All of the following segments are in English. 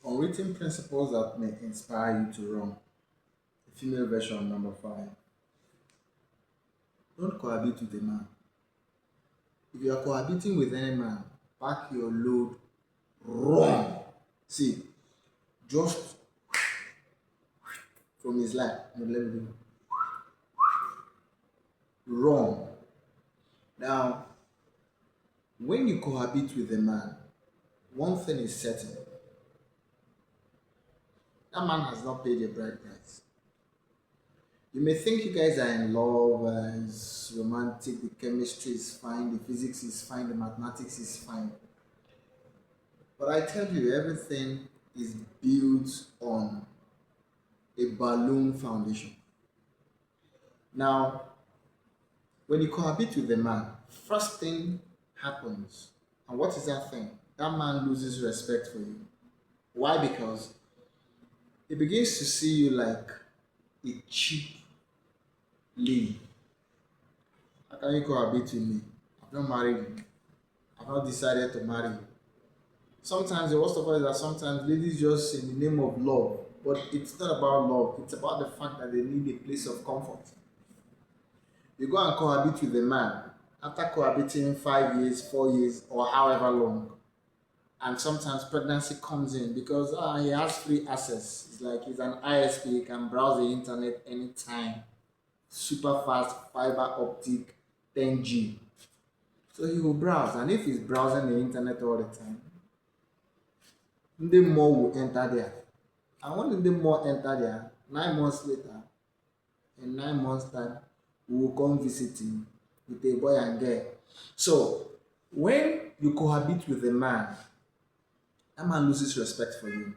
Unwritten principles that may inspire you to run. The female version number 5. Don't cohabit with a man. If you are cohabiting with any man, pack your load, run. See, just from his life, no, let me do. Run. Now, when you cohabit with a man, one thing is certain: that man has not paid your bride price. You may think you guys are in love, it's romantic, the chemistry is fine, the physics is fine, the mathematics is fine. But I tell you, everything is built on a balloon foundation. Now, when you cohabit with a man, first thing happens. And what is that thing? That man loses respect for you. Why? Because he begins to see you like a cheap lady. How can you cohabit with me? I've not married you. I've not decided to marry you. Sometimes the worst of all is that sometimes ladies just in the name of love, but it's not about love, it's about the fact that they need a place of comfort. You go and cohabit with a man after cohabiting 5 years, 4 years, or however long, and sometimes pregnancy comes in because he has free access. It's like he's an ISP, he can browse the internet anytime, super fast fiber optic 10G. So he will browse, and if he's browsing the internet all the time, the more will enter there. And when the more enter there, 9 months later, in 9 months' time, we will come visit him with a boy and girl. So when you cohabit with a man, that man loses respect for you.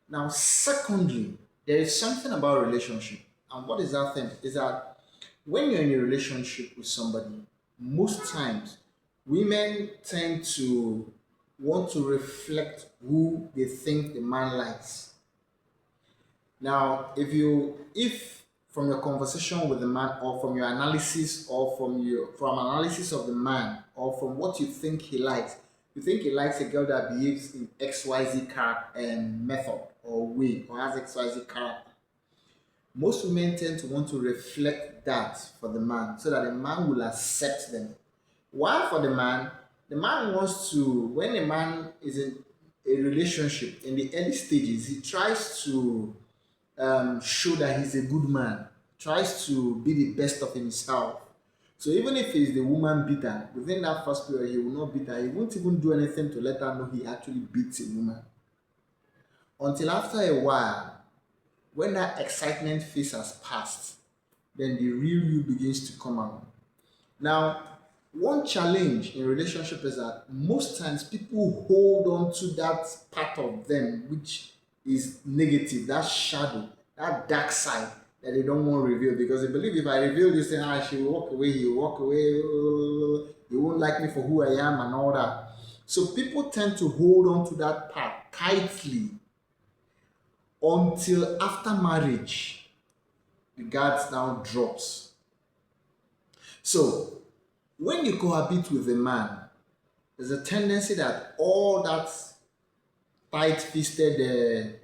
Now, secondly, there is something about relationship. And what is that thing? Is that when you're in a relationship with somebody, most times women tend to want to reflect who they think the man likes. Now, if from your conversation with the man, or from your analysis, or from analysis of the man, or from what you think he likes, you think he likes a girl that behaves in XYZ character and method or way, or has XYZ character. Most women tend to want to reflect that for the man so that the man will accept them. While for the man wants to, when a man is in a relationship in the early stages, he tries to show that he's a good man, tries to be the best of himself. So even if he's the woman beater, within that first period, he will not beat her. He won't even do anything to let her know he actually beats a woman. Until after a while, when that excitement phase has passed, then the real you begins to come out. Now, one challenge in relationship is that most times people hold on to that part of them which is negative, that shadow, that dark side that they don't want to reveal, because they believe if I reveal this thing, she will walk away, he will walk away, he won't like me for who I am and all that. So people tend to hold on to that part tightly until after marriage the guards now drops. So when you cohabit with a man, there's a tendency that all that tight-fisted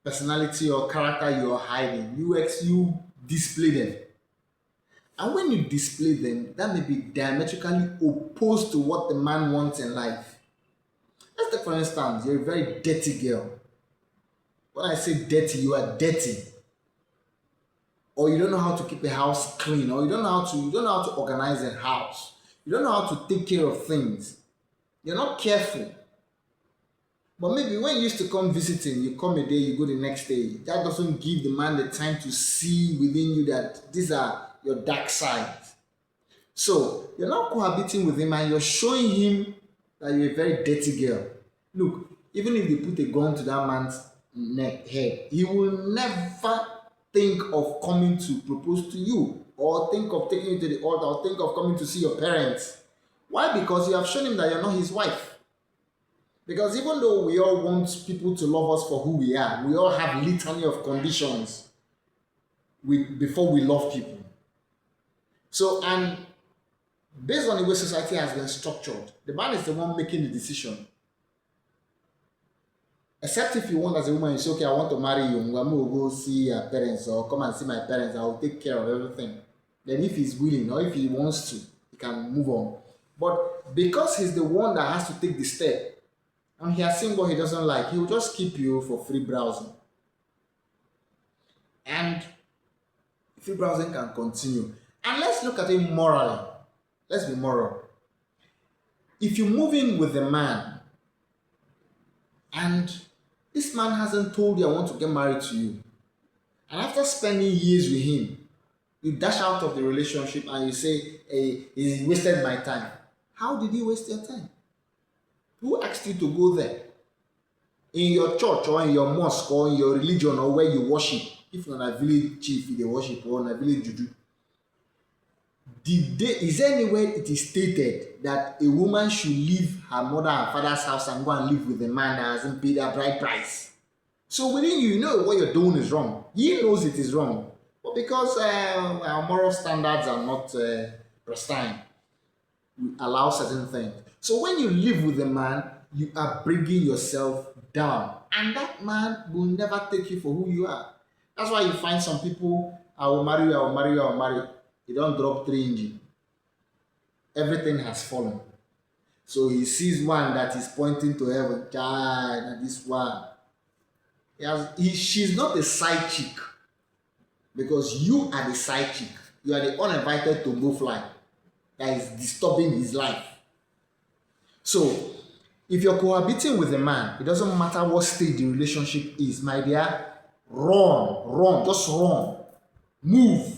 personality or character you're hiding, you display them. And when you display them, that may be diametrically opposed to what the man wants in life. Let's take for instance, you're a very dirty girl. When I say dirty, you are dirty. Or you don't know how to keep a house clean, or you don't know how to organize a house. You don't know how to take care of things. You're not careful. But maybe when you used to come visiting, you come a day, you go the next day. That doesn't give the man the time to see within you that these are your dark sides. So you're not cohabiting with him and you're showing him that you're a very dirty girl. Look, even if they put a gun to that man's head, he will never think of coming to propose to you, or think of taking you to the altar, or think of coming to see your parents. Why? Because you have shown him that you're not his wife. Because even though we all want people to love us for who we are, we all have litany of conditions before we love people. So, and based on the way society has been structured, the man is the one making the decision. Except if you want as a woman, you say, okay, I want to marry you. I'm going to go see your parents or come and see my parents. I will take care of everything. Then if he's willing or if he wants to, he can move on. But because he's the one that has to take the step and he has seen what he doesn't like, he will just keep you for free browsing. And free browsing can continue. And let's look at it morally. Let's be moral. If you move in with a man and this man hasn't told you I want to get married to you, and after spending years with him, you dash out of the relationship and you say, hey, he wasted my time. How did he waste your time? Who asked you to go there? In your church or in your mosque or in your religion or where you worship, if you're a village chief, they worship or a village juju, is there anywhere it is stated that a woman should leave her mother and father's house and go and live with a man that hasn't paid her bride price? So within you, you know what you're doing is wrong. He knows it is wrong. But because our moral standards are not pristine, we allow certain things. So when you live with a man, you are bringing yourself down. And that man will never take you for who you are. That's why you find some people, I will marry you, I will marry you, I will marry you. They don't drop 3 engine. Everything has fallen. So he sees one that is pointing to heaven. Child, and this one. She's not a side chick because you are the side chick. You are the uninvited to go fly that is disturbing his life. So, if you're cohabiting with a man, it doesn't matter what stage the relationship is, my dear, run, just run, move.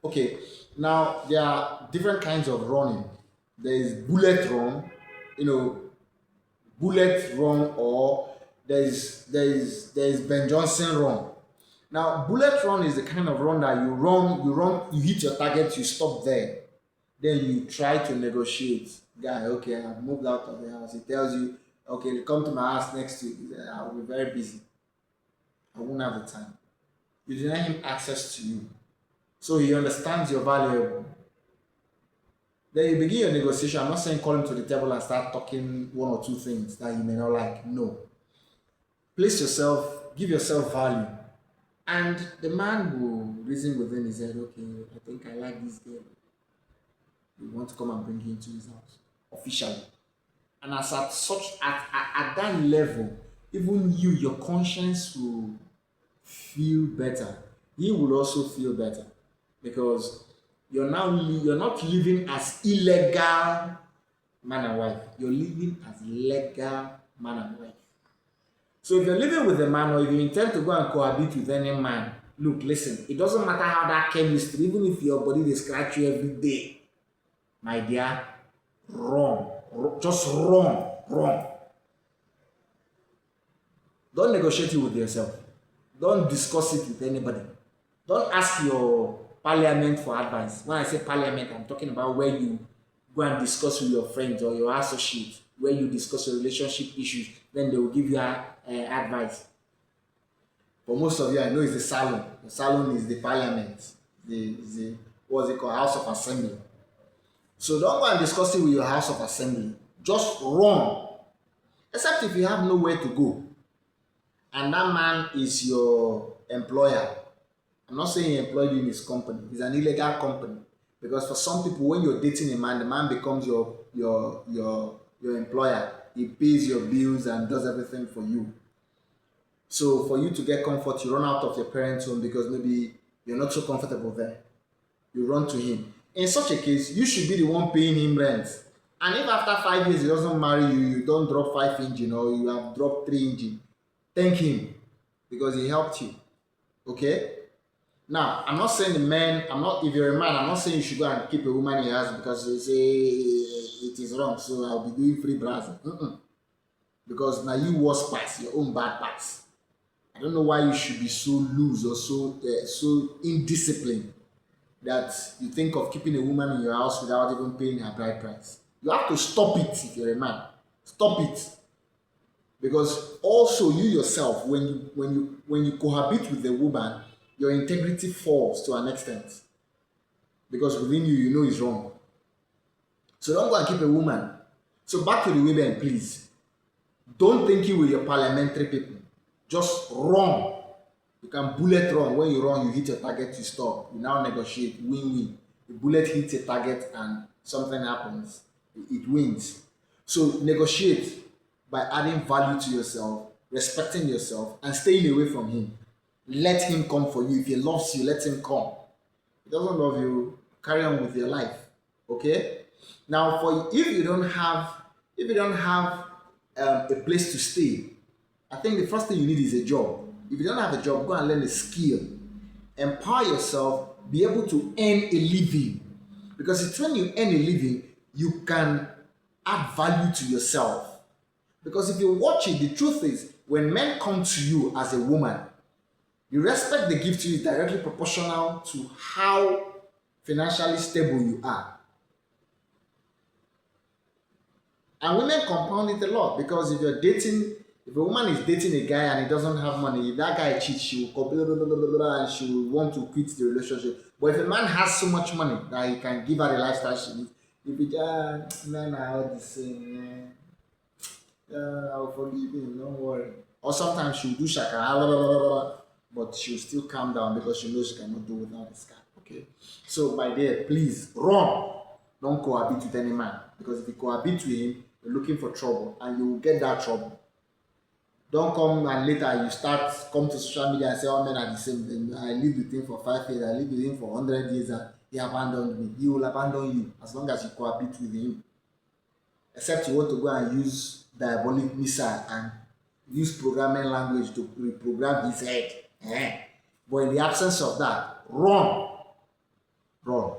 Okay, now there are different kinds of running. There is bullet run, you know, bullet run, or there is Ben Johnson run. Now, bullet run is the kind of run that you hit your target, you stop there. Then you try to negotiate. Guy, okay, I've moved out of the house. He tells you, okay, come to my house next week. He said, I'll be very busy. I won't have the time. You deny him access to you. So he understands you're valuable. Then you begin your negotiation. I'm not saying call him to the table and start talking one or two things that you may not like. No. Place yourself, give yourself value. And the man will reason within his head, okay, I think I like this girl. We want to come and bring him to his house officially. And as at that level, even you, your conscience will feel better. He will also feel better because you're not living as illegal man and wife. You're living as legal man and wife. So if you're living with a man or if you intend to go and cohabit with any man, look, listen, it doesn't matter how that chemistry, even if your body they scratch you every day, my dear, run. Just run. Don't negotiate it with yourself. Don't discuss it with anybody. Don't ask your parliament for advice. When I say parliament, I'm talking about where you go and discuss with your friends or your associates, where you discuss your relationship issues. Then they will give you advice. For most of you, I know it's the salon. The salon is the parliament. The what's it called? House of Assembly. So don't go and discuss it with your House of Assembly. Just run. Except if you have nowhere to go. And that man is your employer. I'm not saying he employed you in his company. It's an illegal company. Because for some people, when you're dating a man, the man becomes your employer. He pays your bills and does everything for you. So for you to get comfort, you run out of your parents' home because maybe you're not so comfortable there. You run to him. In such a case, you should be the one paying him rent. And if after 5 years he doesn't marry you, you don't drop 5 engine or you have dropped 3 engine, thank him because he helped you. Okay? Now, I'm not saying if you're a man, I'm not saying you should go and keep a woman in your house because you say it is wrong, so I'll be doing free browsing. Because now you worse parts, your own bad parts. I don't know why you should be so loose or so indisciplined that you think of keeping a woman in your house without even paying her bride price. You have to stop it if you're a man. Stop it. Because also you yourself, when you cohabit with a woman, your integrity falls to an extent. Because within you, you know it's wrong. So don't go and keep a woman. So back to the women, please. Don't think you with your parliamentary people. Just run. You can bullet run. When you run, you hit your target, you stop. You now negotiate, win-win. The bullet hits a target and something happens. It wins. So negotiate by adding value to yourself, respecting yourself, and staying away from him. Let him come for you. If he loves you, let him come. If he doesn't love you, carry on with your life. Okay? Now, for if you don't have, a place to stay, I think the first thing you need is a job. If you don't have a job, go and learn a skill. Empower yourself, be able to earn a living. Because it's when you earn a living, you can add value to yourself. Because if you watch it, the truth is, when men come to you as a woman, the respect they give to you is directly proportional to how financially stable you are. And women compound it a lot because if a woman is dating a guy and he doesn't have money, if that guy cheats, she will blah, blah, blah, blah, blah, blah, and she will want to quit the relationship. But if a man has so much money that he can give her the lifestyle she needs, if it men are all the same, man. I'll forgive him, don't worry. Or sometimes she'll do shaka, blah, blah, blah, blah, but she'll still calm down because she knows she cannot do without this guy. Okay. So my dear, please run. Don't cohabit with any man. Because if you cohabit with him, you're looking for trouble and you will get that trouble. Don't come and later you come to social media and say all men are the same. Then I lived with him for 5 years, I lived with him for 100 years and he abandoned me. He will abandon you as long as you cohabit with him. Except you want to go and use diabolic missile and use programming language to reprogram his head. But in the absence of that, run. Run.